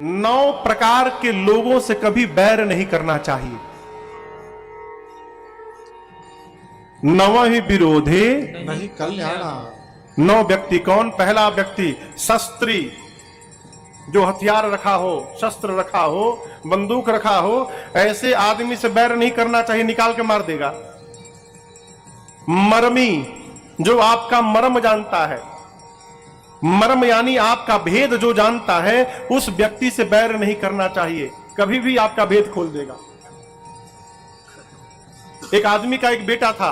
9 प्रकार के लोगों से कभी बैर नहीं करना चाहिए। नवहि विरोधे नहीं कल्याण। 9 व्यक्ति कौन? पहला व्यक्ति शस्त्री, जो हथियार रखा हो, शस्त्र रखा हो, बंदूक रखा हो, ऐसे आदमी से बैर नहीं करना चाहिए, निकाल के मार देगा। मर्मी, जो आपका मर्म जानता है, मर्म यानी आपका भेद जो जानता है, उस व्यक्ति से बैर नहीं करना चाहिए, कभी भी आपका भेद खोल देगा। एक आदमी का एक बेटा था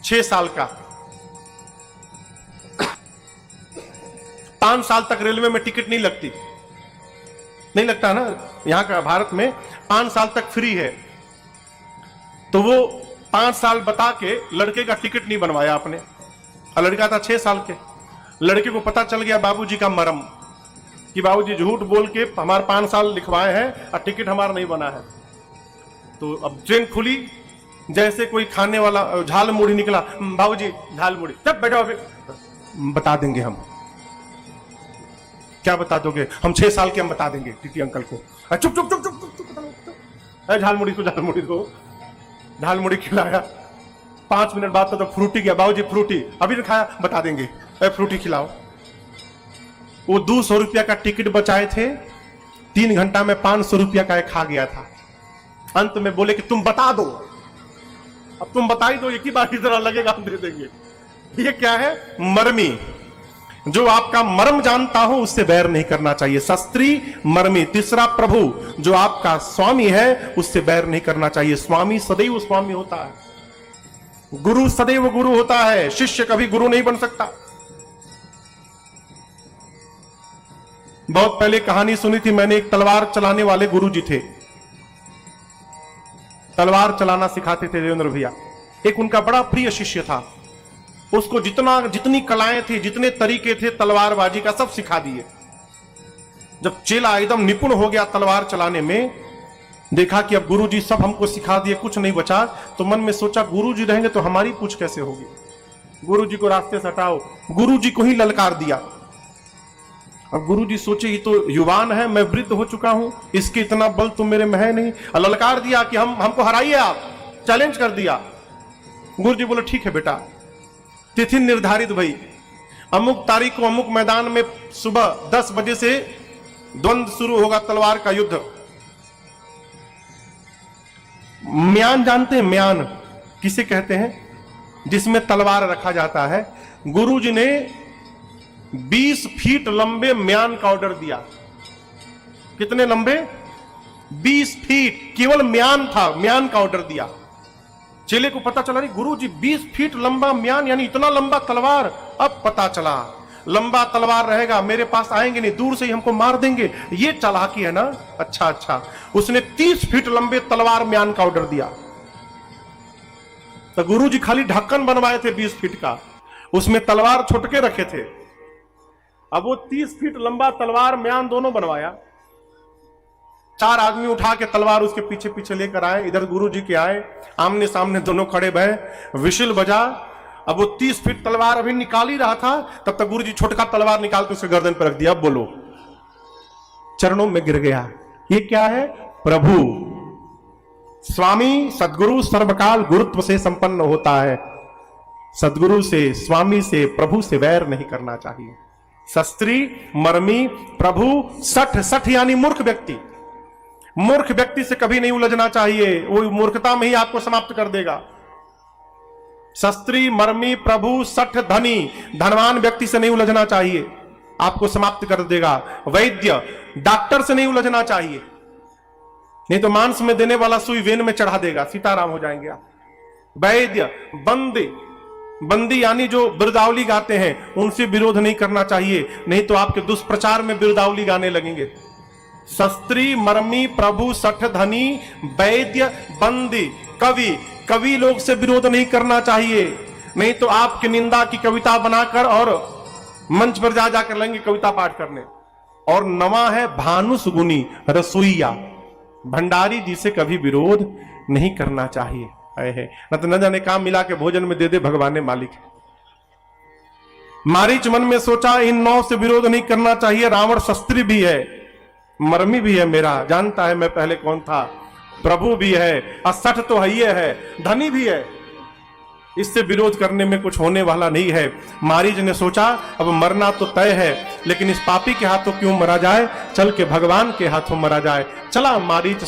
6 साल का, 5 साल तक रेलवे में टिकट नहीं लगती, नहीं लगता ना, यहां का भारत में 5 साल तक फ्री है। तो वो 5 साल बता के लड़के का टिकट नहीं बनवाया आपने, और लड़का था 6 साल के। लड़के को पता चल गया बाबूजी का मरम, कि बाबूजी झूठ बोल के हमारे 5 साल लिखवाए हैं और टिकट हमारा नहीं बना है। तो अब ट्रेन खुली, जैसे कोई खाने वाला झाल मुड़ी निकला, बाबूजी झाल मुड़ी, तब बैठो, बता देंगे हम। क्या बता दोगे? हम 6 साल के, हम बता देंगे टीटी अंकल को। चुप चुप चुप चुप चुप, झाल मुड़ी को, झाल मुड़ी को, झाल मुड़ी खिलाया। 5 मिनट बाद तो फ्रूटी गया, बाबूजी फ्रूटी अभी नहीं खाया, बता देंगे, फ्रूटी खिलाओ। वो 200 रुपया का टिकट बचाए थे, 3 घंटा में 500 रुपया का खा गया था। अंत में बोले कि तुम बता दो, अब तुम बता ही दो, एक ही बार की तरह लगेगा हम दे देंगे। ये क्या है? मर्मी, जो आपका मर्म जानता हो उससे बैर नहीं करना चाहिए। शस्त्री, मर्मी। तीसरा प्रभु, जो आपका स्वामी है उससे बैर नहीं करना चाहिए। स्वामी सदैव स्वामी होता है, गुरु सदैव गुरु होता है, शिष्य कभी गुरु नहीं बन सकता। बहुत पहले कहानी सुनी थी मैंने, एक तलवार चलाने वाले गुरु जी थे, तलवार चलाना सिखाते थे देवेंद्र भैया। एक उनका बड़ा प्रिय शिष्य था, उसको जितनी कलाएं थी, जितने तरीके थे तलवारबाजी का, सब सिखा दिए। जब चेला एकदम निपुण हो गया तलवार चलाने में, देखा कि अब गुरुजी सब हमको सिखा दिए, कुछ नहीं बचा, तो मन में सोचा गुरुजी रहेंगे तो हमारी पूछ कैसे होगी, गुरुजी को रास्ते से हटाओ। गुरुजी को ही ललकार दिया। अब गुरुजी सोचे ये तो युवान है, मैं वृद्ध हो चुका हूं, इसके इतना बल तो मेरे में है नहीं। ललकार दिया कि हमको हराइए आप, चैलेंज कर दिया। गुरुजी बोले ठीक है बेटा, तिथि निर्धारित भई, अमुक तारीख को अमुक मैदान में सुबह 10 बजे से द्वंद्व शुरू होगा, तलवार का युद्ध। म्यान जानते हैं? म्यान किसे कहते हैं? जिसमें तलवार रखा जाता है। गुरुजी ने 20 फीट लंबे म्यान का ऑर्डर दिया। कितने लंबे? 20 फीट, केवल म्यान था, म्यान का ऑर्डर दिया। चेले को पता चला, गुरुजी 20 फीट लंबा म्यान, यानी इतना लंबा तलवार। अब पता चला लंबा तलवार रहेगा, मेरे पास आएंगे नहीं, दूर से ही हमको मार देंगे, ये चालाकी है ना। अच्छा अच्छा, उसने 30 फीट लंबे तलवार म्यान का ऑर्डर दिया। तो गुरुजी खाली ढक्कन बनवाए थे 20 फीट का, उसमें तलवार छुटके रखे थे। अब वो 30 फीट लंबा तलवार म्यान दोनों बनवाया। 4 आदमी उठा के तलवार उसके पीछे पीछे लेकर आए, इधर गुरुजी के आए, आमने सामने दोनों खड़े भय, विशिल बजा। अब वो 30 फीट तलवार अभी निकाल ही रहा था, तब तक गुरुजी छोटका तलवार निकाल के उसके गर्दन पर रख दिया। अब बोलो, चरणों में गिर गया। ये क्या है? प्रभु, स्वामी सदगुरु सर्वकाल गुरुत्व से संपन्न होता है। सदगुरु से, स्वामी से, प्रभु से वैर नहीं करना चाहिए। शस्त्री, मर्मी, प्रभु, सठ यानी मूर्ख व्यक्ति। मूर्ख व्यक्ति से कभी नहीं उलझना चाहिए, वो मूर्खता में ही आपको समाप्त कर देगा। शस्त्री, मर्मी, प्रभु, सठ, धनी, धनवान व्यक्ति से नहीं उलझना चाहिए, आपको समाप्त कर देगा। वैद्य, डॉक्टर से नहीं उलझना चाहिए, नहीं तो मांस में देने वाला सुई वेन में चढ़ा देगा, सीताराम हो जाएंगे आप। वैद्य, बंदी, बंदी यानी जो बिरदावली गाते हैं, उनसे विरोध नहीं करना चाहिए, नहीं तो आपके दुष्प्रचार में बिरदावली गाने लगेंगे। शस्त्री, मर्मी, प्रभु, सठ, धनी, वैद्य, बंदी, कवि, कवि लोग से विरोध नहीं करना चाहिए, नहीं तो आपकी निंदा की कविता बनाकर और मंच पर जा जाकर लगेंगे कविता पाठ करने। और नवा है भानुस गुनी, रसोईया, भंडारी जी से कभी विरोध नहीं करना चाहिए। है न तो न जाने काम मिला के भोजन में दे दे भगवान ने मालिक। मारीच मन में सोचा इन 9 से विरोध नहीं करना चाहिए। रावण शस्त्री भी है, मर्मी भी है मेरा, जानता है मैं पहले कौन था, प्रभु भी है, असठ तो है, धनी भी है, इससे विरोध करने में कुछ होने वाला नहीं है। मारीच ने सोचा अब मरना तो तय है, लेकिन इस पापी के हाथों क्यों मरा जाए, चल के भगवान के हाथों मरा जाए। चला मारीच